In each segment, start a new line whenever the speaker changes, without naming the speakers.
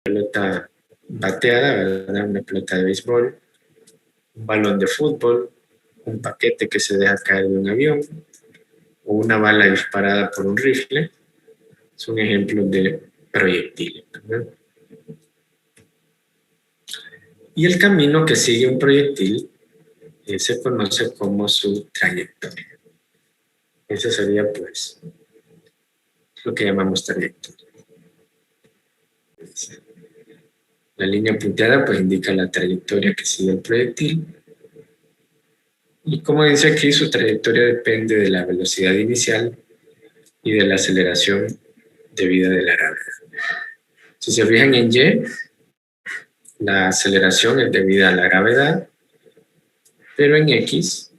pelota bateada, ¿verdad? Una pelota de béisbol, un balón de fútbol, un paquete que se deja caer de un avión o una bala disparada por un rifle. Son ejemplos de proyectiles, ¿verdad? Y el camino que sigue un proyectil se conoce como su trayectoria. Ese sería, pues, lo que llamamos trayectoria. La línea punteada, pues, indica la trayectoria que sigue el proyectil. Y como dice aquí, su trayectoria depende de la velocidad inicial y de la aceleración debida de la gravedad. Si se fijan en Y, la aceleración es debida a la gravedad, pero en X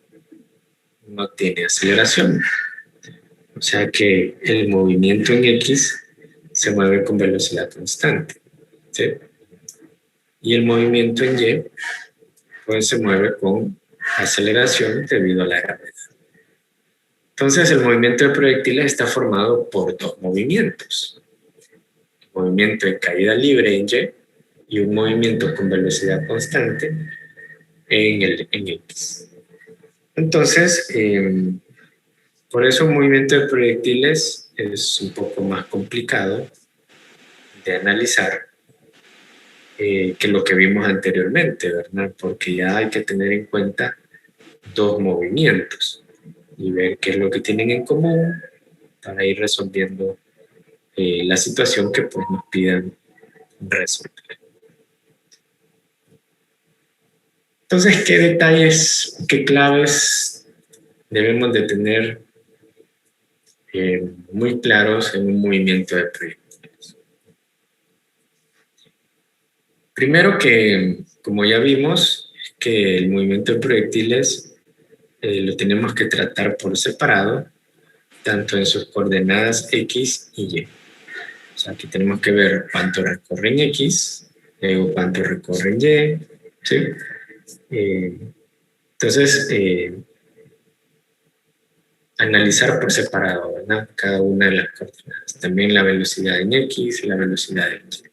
no tiene aceleración. O sea que el movimiento en X se mueve con velocidad constante, ¿sí? Y el movimiento en Y pues se mueve con aceleración debido a la gravedad. Entonces el movimiento de proyectiles está formado por dos movimientos. Movimiento de caída libre en Y y un movimiento con velocidad constante en X. Entonces, por eso un movimiento de proyectiles es un poco más complicado de analizar que lo que vimos anteriormente, ¿verdad? Porque ya hay que tener en cuenta dos movimientos y ver qué es lo que tienen en común para ir resolviendo la situación que pues nos pidan resolver. Entonces, ¿qué detalles, qué claves debemos de tener muy claros en un movimiento de proyectiles? Primero que, como ya vimos, que el movimiento de proyectiles lo tenemos que tratar por separado, tanto en sus coordenadas X y Y. O sea, aquí tenemos que ver cuánto recorre en X, luego cuánto recorre en Y, ¿sí? Entonces, analizar por separado, ¿verdad? Cada una de las coordenadas. También la velocidad en X y la velocidad en Y.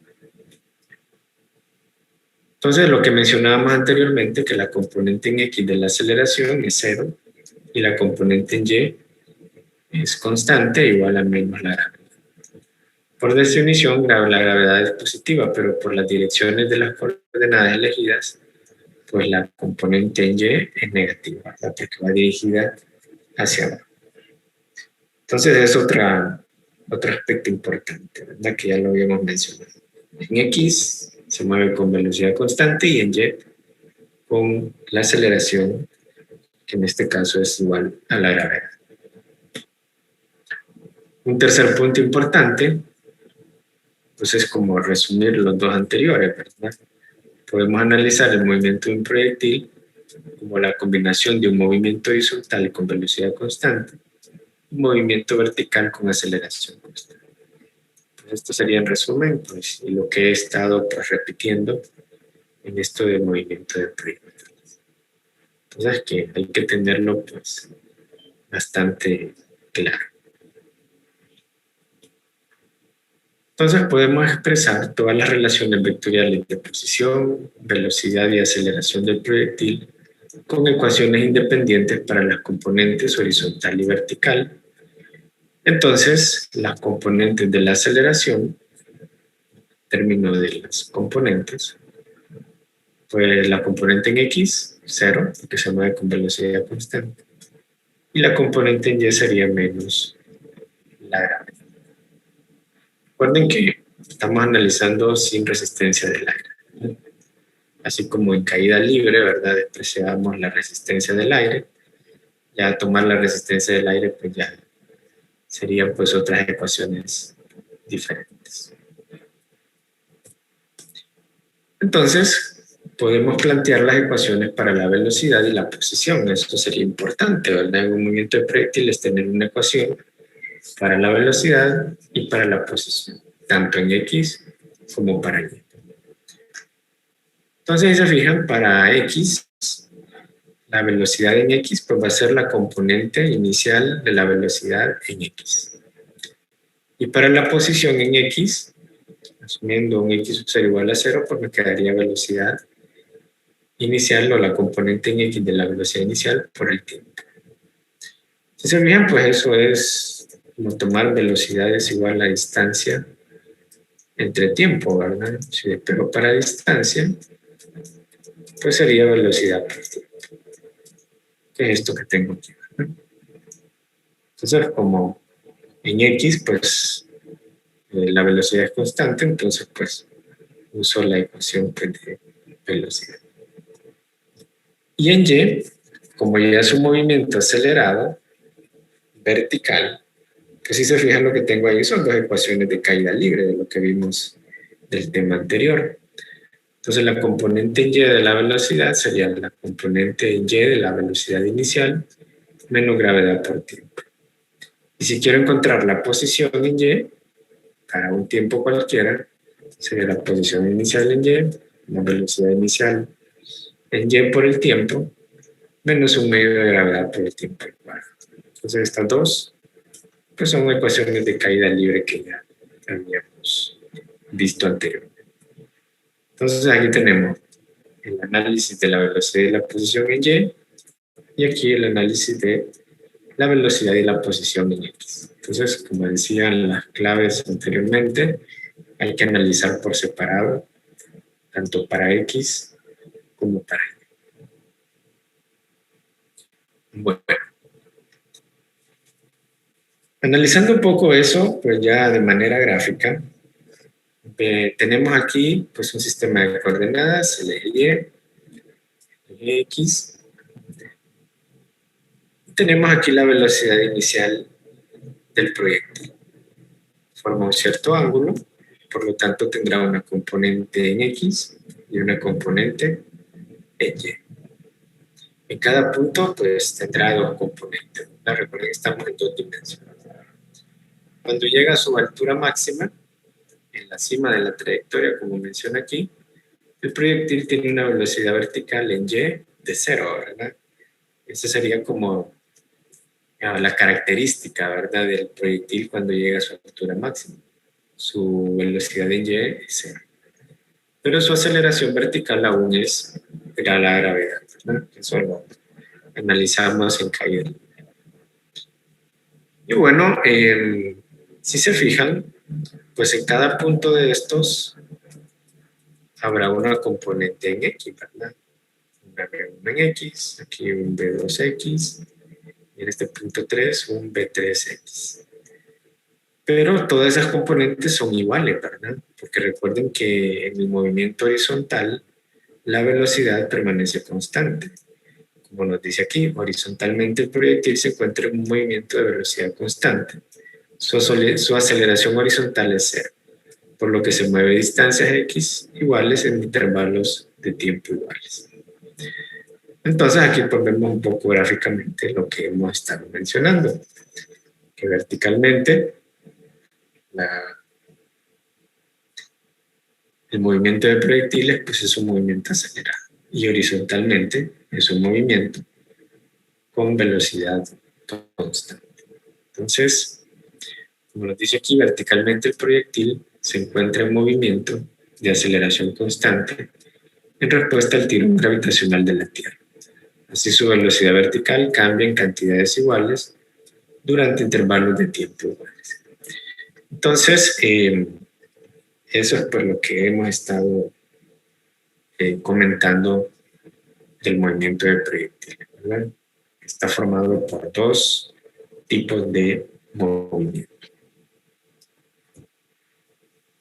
Entonces, lo que mencionábamos anteriormente, que la componente en X de la aceleración es 0 y la componente en Y es constante, igual a menos la gravedad. Por definición, la gravedad es positiva, pero por las direcciones de las coordenadas elegidas, pues la componente en Y es negativa, ¿verdad? Porque va dirigida hacia abajo. Entonces es otro aspecto importante, ¿verdad? Que ya lo habíamos mencionado. En X se mueve con velocidad constante y en Y con la aceleración, que en este caso es igual a la gravedad. Un tercer punto importante, pues es como resumir los dos anteriores, ¿verdad? Podemos analizar el movimiento de un proyectil como la combinación de un movimiento horizontal con velocidad constante y un movimiento vertical con aceleración constante. Pues esto sería en resumen, pues, y lo que he estado pues, repitiendo en esto del movimiento de proyectiles. Entonces, que hay que tenerlo pues bastante claro. Entonces podemos expresar todas las relaciones vectoriales de posición, velocidad y aceleración del proyectil con ecuaciones independientes para las componentes horizontal y vertical. Entonces, las componentes de la aceleración, término de las componentes, pues la componente en X, 0, porque se mueve con velocidad constante, y la componente en Y sería menos la gravedad. Recuerden que estamos analizando sin resistencia del aire. Así como en caída libre, ¿verdad? Despreciamos la resistencia del aire. Ya tomar la resistencia del aire, pues ya serían pues otras ecuaciones diferentes. Entonces, podemos plantear las ecuaciones para la velocidad y la posición. Esto sería importante, ¿verdad? En un movimiento de proyectiles tener una ecuación para la velocidad y para la posición, tanto en X como para Y. Entonces, si se fijan, para X, la velocidad en X pues, va a ser la componente inicial de la velocidad en X. Y para la posición en X asumiendo un x sub 0 igual a 0, pues me quedaría velocidad inicial o la componente en x de la velocidad inicial por el tiempo. Si se fijan, pues eso es como tomar velocidades igual a distancia entre tiempo, ¿verdad? Si despego para distancia, pues sería velocidad por tiempo, que es esto que tengo aquí, ¿verdad? Entonces, como en x, pues la velocidad es constante, entonces pues uso la ecuación pues, de velocidad. Y en y, como ya es un movimiento acelerado, vertical, que si se fijan lo que tengo ahí son dos ecuaciones de caída libre de lo que vimos del tema anterior. Entonces la componente en y de la velocidad sería la componente en y de la velocidad inicial menos gravedad por tiempo. Y si quiero encontrar la posición en y para un tiempo cualquiera, sería la posición inicial en y, la velocidad inicial en y por el tiempo, menos un medio de gravedad por el tiempo igual. Entonces estas dos pues son ecuaciones de caída libre que ya habíamos visto anteriormente. Entonces aquí tenemos el análisis de la velocidad y la posición en y aquí el análisis de la velocidad y la posición en x. Entonces, como decían las claves anteriormente, hay que analizar por separado, tanto para x como para y. Bueno, analizando un poco eso, pues ya de manera gráfica, tenemos aquí pues un sistema de coordenadas, el eje y, el eje x. Tenemos aquí la velocidad inicial del proyectil. Forma un cierto ángulo, por lo tanto tendrá una componente en x y una componente en y. En cada punto pues tendrá dos componentes. Recuerden que estamos en dos dimensiones. Cuando llega a su altura máxima, en la cima de la trayectoria, como menciona aquí, el proyectil tiene una velocidad vertical en y de 0, ¿verdad? Esa sería como la característica, ¿verdad?, del proyectil cuando llega a su altura máxima. Su velocidad en y es 0. Pero su aceleración vertical aún es la gravedad, ¿verdad? Eso lo analizamos en caída. Y bueno, si se fijan, pues en cada punto de estos habrá una componente en x, ¿verdad? Una B1 en x, aquí un B2x, y en este punto 3 un B3x. Pero todas esas componentes son iguales, ¿verdad? Porque recuerden que en el movimiento horizontal la velocidad permanece constante. Como nos dice aquí, horizontalmente el proyectil se encuentra en un movimiento de velocidad constante. Su aceleración horizontal es 0, por lo que se mueve a distancias x iguales en intervalos de tiempo iguales. Entonces aquí pues vemos un poco gráficamente lo que hemos estado mencionando, que verticalmente el movimiento de proyectiles pues es un movimiento acelerado y horizontalmente es un movimiento con velocidad constante. Entonces, como nos dice aquí, verticalmente el proyectil se encuentra en movimiento de aceleración constante en respuesta al tirón gravitacional de la Tierra. Así su velocidad vertical cambia en cantidades iguales durante intervalos de tiempo iguales. Entonces, eso es por lo que hemos estado comentando del movimiento de proyectiles, ¿verdad? Está formado por dos tipos de movimiento.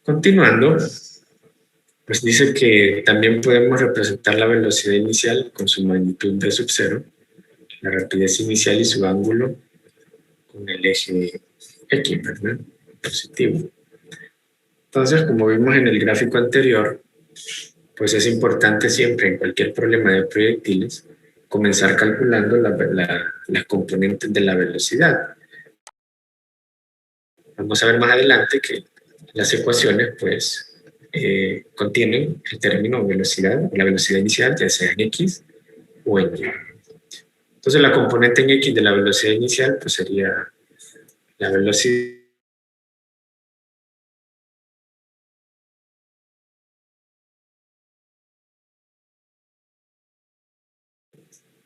Continuando, pues dice que también podemos representar la velocidad inicial con su magnitud v sub 0, la rapidez inicial y su ángulo con el eje x, ¿verdad? Positivo. Entonces, como vimos en el gráfico anterior, pues es importante siempre en cualquier problema de proyectiles comenzar calculando las componentes de la velocidad. Vamos a ver más adelante que las ecuaciones pues contienen el término velocidad, la velocidad inicial, ya sea en x o en y. Entonces la componente en x de la velocidad inicial pues sería la velocidad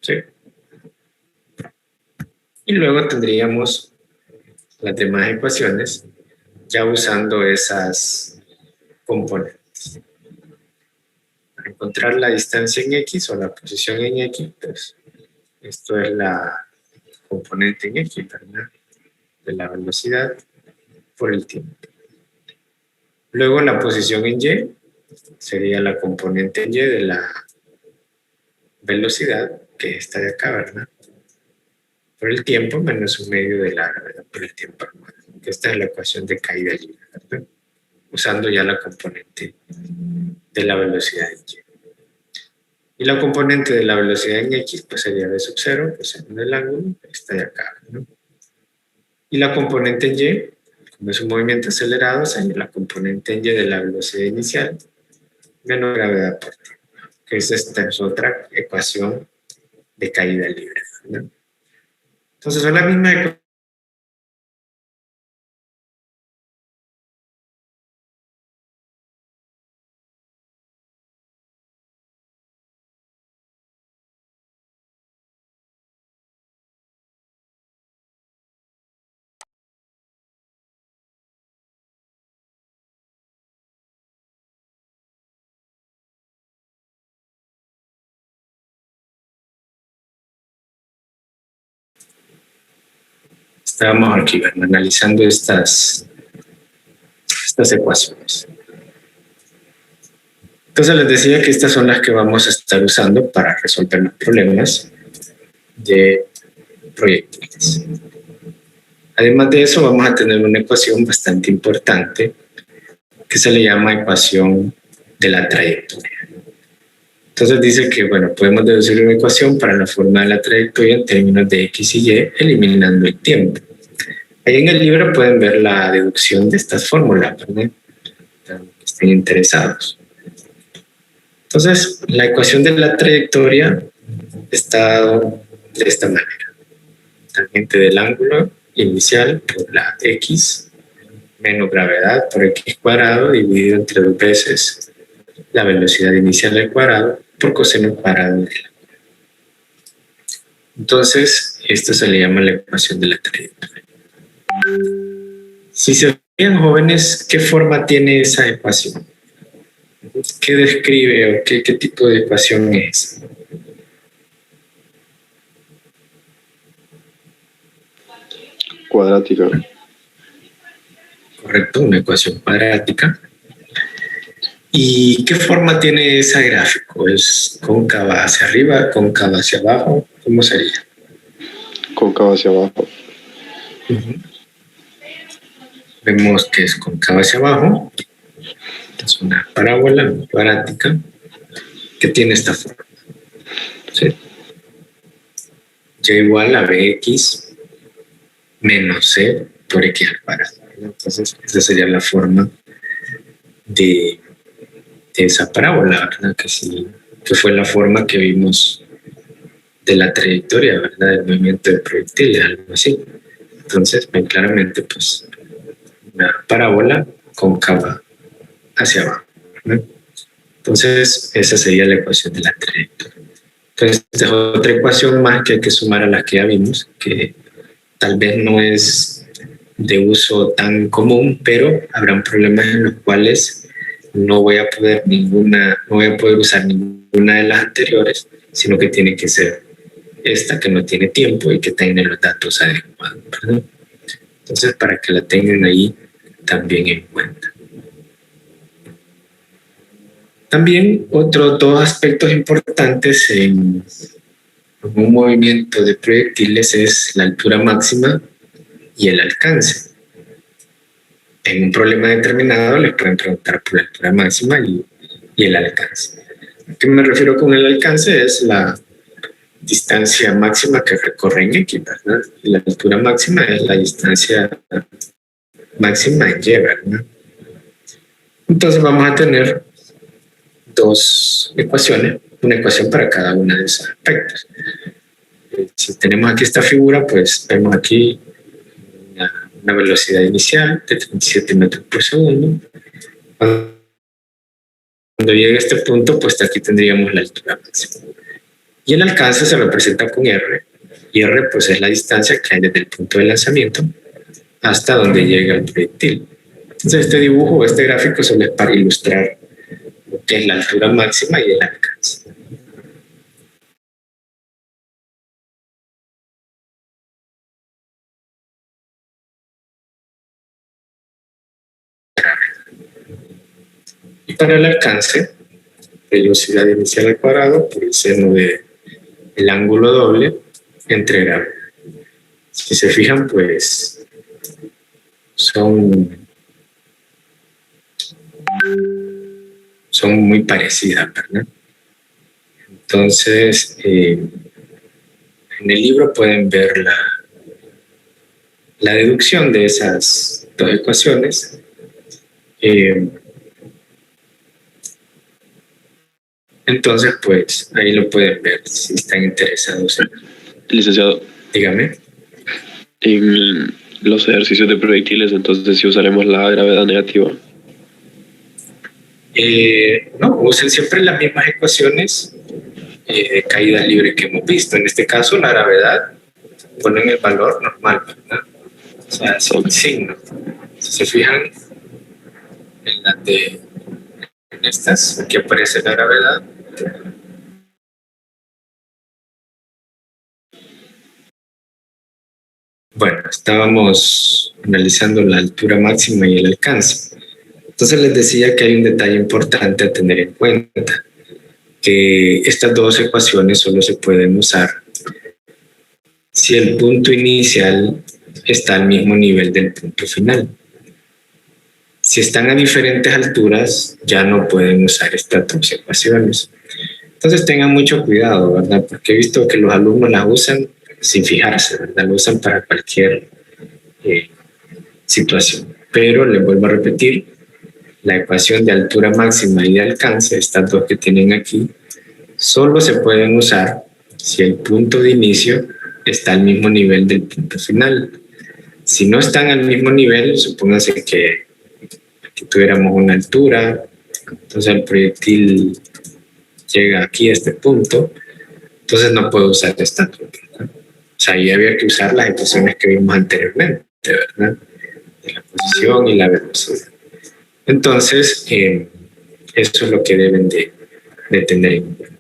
¿sí? Y luego tendríamos las demás ecuaciones ya usando esas componentes. Para encontrar la distancia en X o la posición en X, pues esto es la componente en X, ¿verdad? De la velocidad por el tiempo. Luego la posición en Y sería la componente en Y de la velocidad, que es esta de acá, ¿verdad? Por el tiempo menos un medio de la gravedad por el tiempo. Esta es la ecuación de caída libre, ¿verdad? Usando ya la componente de la velocidad en Y. Y la componente de la velocidad en X pues sería v sub 0, pues según el ángulo, esta de acá, ¿no? Y la componente en Y, como es un movimiento acelerado, sería la componente en Y de la velocidad inicial menos gravedad por tiempo. Que esta es otra ecuación de caída libre, ¿no? Entonces son las mismas ecuaciones. Estábamos aquí, ¿verdad? Analizando estas ecuaciones. Entonces les decía que estas son las que vamos a estar usando para resolver los problemas de proyectiles. Además de eso, vamos a tener una ecuación bastante importante que se le llama ecuación de la trayectoria. Entonces dice que, bueno, podemos deducir una ecuación para la forma de la trayectoria en términos de X y Y, eliminando el tiempo. Ahí en el libro pueden ver la deducción de estas fórmulas, ¿verdad? Para los que estén interesados. Entonces, la ecuación de la trayectoria está de esta manera. Tangente del ángulo inicial por la X menos gravedad por X cuadrado dividido entre 2 veces la velocidad inicial al cuadrado por coseno cuadrado del ángulo. Entonces, esto se le llama la ecuación de la trayectoria. Si se fijan, jóvenes, ¿qué forma tiene esa ecuación? ¿Qué describe o qué tipo de ecuación es?
Cuadrática.
Correcto, una ecuación cuadrática. ¿Y qué forma tiene ese gráfico? ¿Es cóncava hacia arriba, cóncava hacia abajo? ¿Cómo sería?
Cóncava hacia abajo.
Vemos que es cóncava hacia abajo. Es una parábola cuadrática que tiene esta forma. ¿Sí? Y igual a bx menos c por x al cuadrado. Entonces, esa sería la forma de esa parábola, ¿verdad? Que fue la forma que vimos de la trayectoria, ¿verdad? Del movimiento de proyectiles, algo así. Entonces, ven claramente, pues, una parábola cóncava hacia abajo, ¿verdad? Entonces, esa sería la ecuación de la trayectoria. Entonces, esta es otra ecuación más que hay que sumar a las que ya vimos, que tal vez no es de uso tan común, pero habrán problemas en los cuales no voy a poder usar ninguna de las anteriores, sino que tiene que ser esta que no tiene tiempo y que tiene los datos adecuados, ¿verdad? Entonces, para que la tengan ahí también en cuenta. También otros dos aspectos importantes en un movimiento de proyectiles es la altura máxima y el alcance. En un problema determinado les pueden preguntar por la altura máxima y el alcance. ¿A qué me refiero con el alcance? Es la distancia máxima que recorre en X, ¿verdad? Y la altura máxima es la distancia máxima en Y, ¿verdad? Entonces vamos a tener dos ecuaciones, una ecuación para cada uno de esos aspectos. Si tenemos aquí esta figura, pues vemos aquí una velocidad inicial de 37 metros por segundo. Cuando llegue a este punto, pues aquí tendríamos la altura máxima. Y el alcance se representa con R, y R pues es la distancia que hay desde el punto de lanzamiento hasta donde llega el proyectil. Entonces este dibujo o este gráfico solo es para ilustrar lo que es la altura máxima y el alcance. Y para el alcance, velocidad inicial al cuadrado por el seno del ángulo doble entre gravedad. Si se fijan, pues son muy parecidas, ¿verdad? Entonces, en el libro pueden ver la deducción de esas dos ecuaciones. Entonces, pues, ahí lo pueden ver si están interesados.
Licenciado,
Dígame.
en los ejercicios de proyectiles, entonces sí usaremos la gravedad negativa.
No, usen siempre las mismas ecuaciones de caída libre que hemos visto. En este caso, la gravedad ponen el valor normal, ¿verdad? O sea, sin signo. Si se fijan en las en estas, aquí aparece la gravedad. Bueno, estábamos analizando la altura máxima y el alcance. Entonces les decía que hay un detalle importante a tener en cuenta, que estas dos ecuaciones solo se pueden usar si el punto inicial está al mismo nivel del punto final. Si están a diferentes alturas, ya no pueden usar estas dos ecuaciones. Entonces tengan mucho cuidado, ¿verdad? Porque he visto que los alumnos las usan sin fijarse, ¿verdad? Lo usan para cualquier situación. Pero les vuelvo a repetir, la ecuación de altura máxima y de alcance, estas dos que tienen aquí, solo se pueden usar si el punto de inicio está al mismo nivel del punto final. Si no están al mismo nivel, supónganse que tuviéramos una altura, entonces el proyectil llega aquí a este punto, entonces no puedo usar esta altura, ¿verdad? O sea, ahí había que usar las ecuaciones que vimos anteriormente, ¿verdad? De la posición y la velocidad. Entonces, eso es lo que deben de tener en cuenta.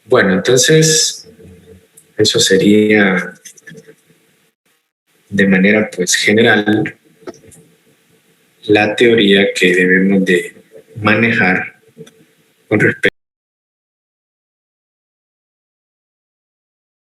Bueno, entonces, eso sería de manera pues general la teoría que debemos de manejar con respecto